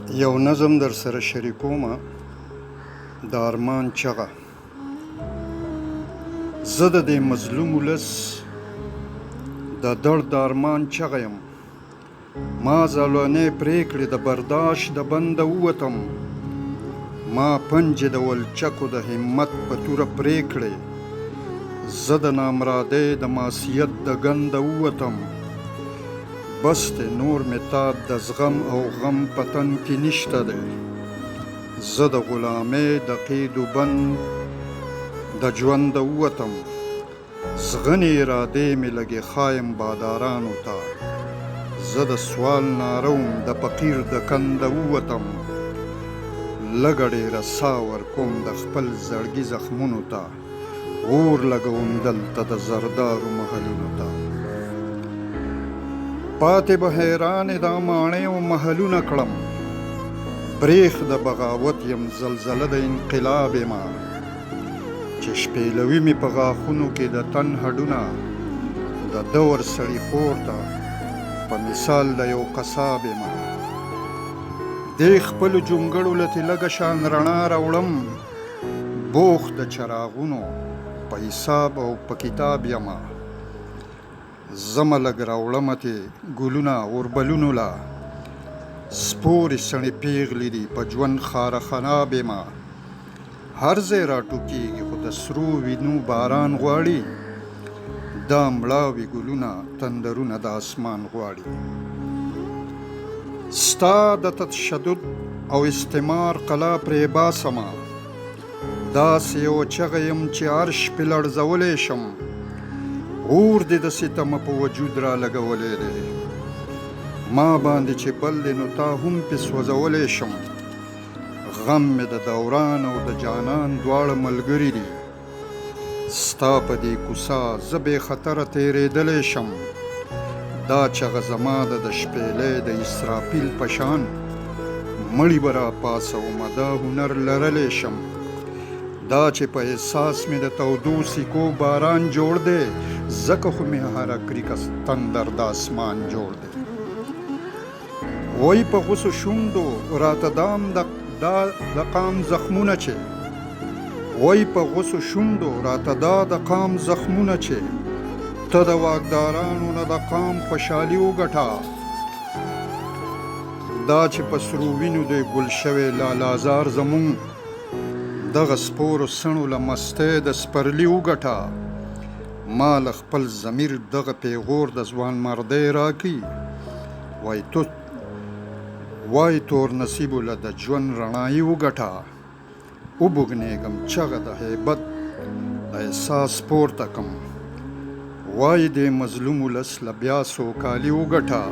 یو نظم در سره شریکومه د ارمان چغه. زه د دې مظلوم ولس د درد د ارمان چغه یم. ما زولنې پرېکړې د برداشت د بنده ووتم. ما پنجې د ولچکو د همت په توره پرېکړې. زه د نامرادۍ د معصیت د ګنده ووتم. بس دی نور مې تاب د زغم او غم په تن کې نشته دی. زه د غلامۍ د قید و بند د ژونده ووتم. زغنې ارادې مې لږې ښایم بادارانو ته. زه د سوال ناروم د فقیر د کنده ووتم. لږه ډېره ساه ورکوم د خپل زړګي زخمونو ته. اور لګوم دلته د زردارو محلونو ته. پاتې به حیرانې دا ماڼۍ او محلونه کړم. بریښ د بغاوت یم زلزله د انقلاب یمه. چې شپېلوي مې په غاښونو کې د تن هډونه. د دور سړي خور ته په مثال د یو قصاب یمه. دې خپلو جونګړو لتې لږه شان رڼا راوړم. بوخ د چراغونو په حساب او په کتاب یمه. زمه لږ راوړمتې ګلونه اوربلونو له. سپورې سڼې پیغلې دي په ژوند خاره خراب یمه. هر ځای راټوکېږي خو د سرو وینو باران غواړي. دا مړاوي ګلونه تندرونه د اسمان غواړي. ستا د تشدد او استعمار قلا پرې باسمه. داسې یو چغه یم چې عرش پې لړزولی شم. اور دې د ستمه په وجود را لګولی دی. ما باندې چې بل دی نو تا هم پې سوځولی شم. غم مې د دوران او د جانان دواړه ملګري دي. ستا په دې کوڅه زه بې خطره تېرېدلی شم. دا چغه زما د شپېلۍ د اسرافیل په شان. مړي به راپاڅومه دا هنر لرلی شم. دا چې په احساس مې د تودو سیکو باران جوړ دی. ځکه خو مې هره کریکه تندر د اسمان جوړ دی. وایي په غوسو شونډو راته دام د قام زخمونه چې. وایي په غوسو شونډو راته دا د قام زخمونه چې. ته د واکدارانو نه د قام خوشحالي وګټه. دا چې په سرو وینو دی ګل شوی لالازار زمونږ. دغه سپورو سڼو له مستۍ د سپرلي وګټه. ما له خپل ضمیر دغه پیغور د ځوانمردۍ راکړي. وای تور نصیبو له د ژوند رڼایي وګټه. وبوږنېږم چغه د هیبت د احساس پورته کم. وای دې مظلوم ولس له بیا سوکالي وګټه.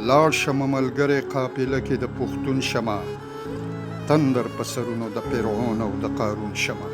لاړ شمه ملګری قافله کې د پښتون شمه. تندر په سرونو د فرعون او د قارون شمه.